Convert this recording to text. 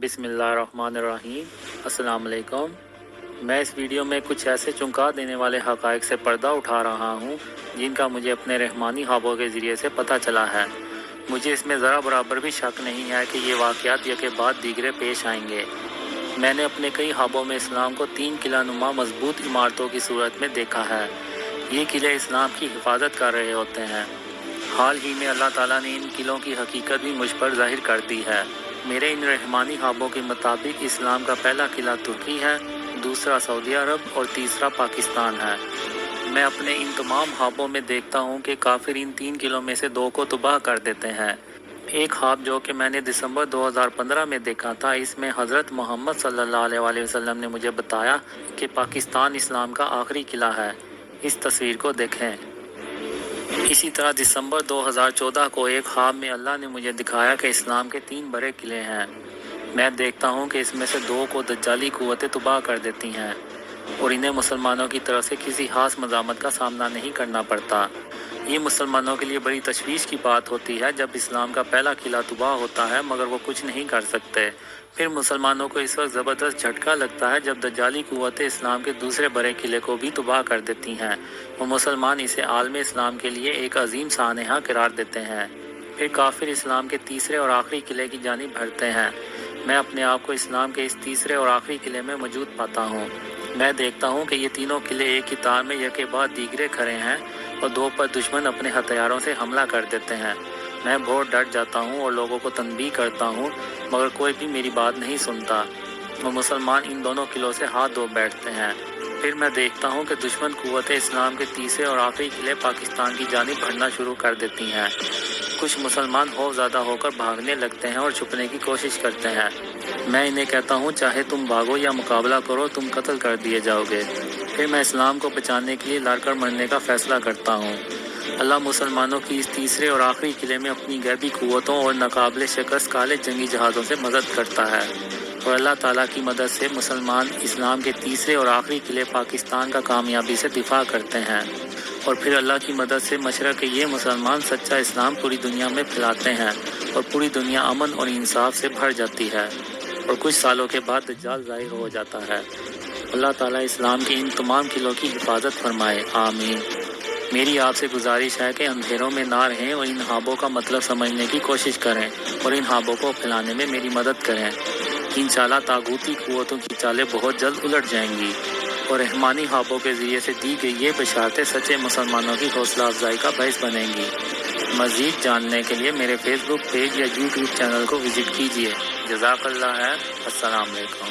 बिस्मिल्लाहिर्रहमानिर्रहीम। अस्सलाम वालेकुम। मैं इस वीडियो में कुछ ऐसे चौंका देने वाले हक़ाइक़ से पर्दा उठा रहा हूँ जिनका मुझे अपने रहमानी ख्वाबों के ज़रिए से पता चला है। मुझे इसमें ज़रा बराबर भी शक नहीं है कि ये वाक़यात एक के बाद दीगरे पेश आएंगे। मैंने अपने कई ख्वाबों में इस्लाम को 3 किला-नुमा मजबूत इमारतों की सूरत में देखा है। ये किले इस्लाम की हिफाजत कर रहे होते हैं। हाल ही में अल्लाह ताला ने इन किलों की हकीकत भी मुझ पर ज़ाहिर कर दी है। मेरे इन रहमानी ख्वाबों के मुताबिक इस्लाम का पहला किला तुर्की है, दूसरा सऊदी अरब और तीसरा पाकिस्तान है। मैं अपने इन तमाम ख्वाबों में देखता हूँ कि काफिर इन 3 किलों में से 2 को तबाह कर देते हैं। एक ख्वाब जो कि मैंने दिसंबर 2015 में देखा था, इसमें हज़रत मोहम्मद सल्लल्लाहु अलैहि वसल्लम ने मुझे बताया कि पाकिस्तान इस्लाम का आखिरी किला है। इस तस्वीर को देखें। इसी तरह दिसंबर 2014 को एक ख्वाब में अल्लाह ने मुझे दिखाया कि इस्लाम के 3 बड़े किले हैं। मैं देखता हूँ कि इसमें से 2 को दज्जाली कुव्वतें तबाह कर देती हैं और इन्हें मुसलमानों की तरफ से किसी खास मज़ामत का सामना नहीं करना पड़ता। ये मुसलमानों के लिए बड़ी तशवीश की बात होती है जब इस्लाम का पहला किला तबाह होता है मगर वो कुछ नहीं कर सकते। फिर मुसलमानों को इस वक्त ज़बरदस्त झटका लगता है जब दज्जाली कुव्वतें इस्लाम के दूसरे बड़े किले को भी तबाह कर देती हैं और मुसलमान इसे आलम इस्लाम के लिए एक अजीम सानहा करार देते हैं। फिर काफिर इस्लाम के तीसरे और आखिरी किले की जानिब बढ़ते हैं। मैं अपने आप को इस्लाम के इस तीसरे और आखिरी किले में मौजूद पाता हूँ। मैं देखता हूँ कि ये तीनों किले एक ही तार में एक के बाद दीगरे खड़े हैं और 2 पर दुश्मन अपने हथियारों से हमला कर देते हैं। मैं बहुत डर जाता हूँ और लोगों को तंबीह करता हूँ मगर कोई भी मेरी बात नहीं सुनता और मुसलमान इन दोनों किलों से हाथ धो बैठते हैं। फिर मैं देखता हूँ कि दुश्मन कुव्वतें इस्लाम के तीसरे और आखिरी किले पाकिस्तान की जानिब बढ़ना शुरू कर देती हैं। कुछ मुसलमान खौफज़दा होकर भागने लगते हैं और छुपने की कोशिश करते हैं। मैं इन्हें कहता हूँ चाहे तुम भागो या मुकाबला करो, तुम कत्ल कर दिए जाओगे। फिर मैं इस्लाम को बचाने के लिए लड़कर मरने का फ़ैसला करता हूँ। अल्लाह मुसलमानों की इस तीसरे और आखिरी किले में अपनी गैबी कुव्वतों और नाकाबिले शिकस्त काले जंगी जहाज़ों से मदद करता है और अल्लाह ताला की मदद से मुसलमान इस्लाम के तीसरे और आखिरी किले पाकिस्तान का कामयाबी से दिफा करते हैं और फिर अल्लाह की मदद से मशरक़ के ये मुसलमान सच्चा इस्लाम पूरी दुनिया में फैलाते हैं और पूरी दुनिया अमन और इंसाफ से भर जाती है और कुछ सालों के बाद दज्जाल ज़ाहिर हो जाता है। अल्लाह ताला इस्लाम के इन तमाम किलों की हिफाजत फरमाए, आमीन। मेरी आपसे गुजारिश है कि अंधेरों में ना रहें और इन ख्वाबों का मतलब समझने की कोशिश करें और इन ख्वाबों को फैलाने में मेरी मदद करें। इंशाअल्लाह तागूती कुव्वतों की चालें बहुत जल्द उलट जाएंगी और रहमानी ख्वाबों के ज़रिए से दी गई ये बशारतें सच्चे मुसलमानों की हौसला अफजाई का बाइस बनेंगी। मज़ीद जानने के लिए मेरे फेसबुक पेज या यूट्यूब चैनल को विज़िट कीजिए। जज़ाकल्लाह है। अस्सलाम वालेकुम।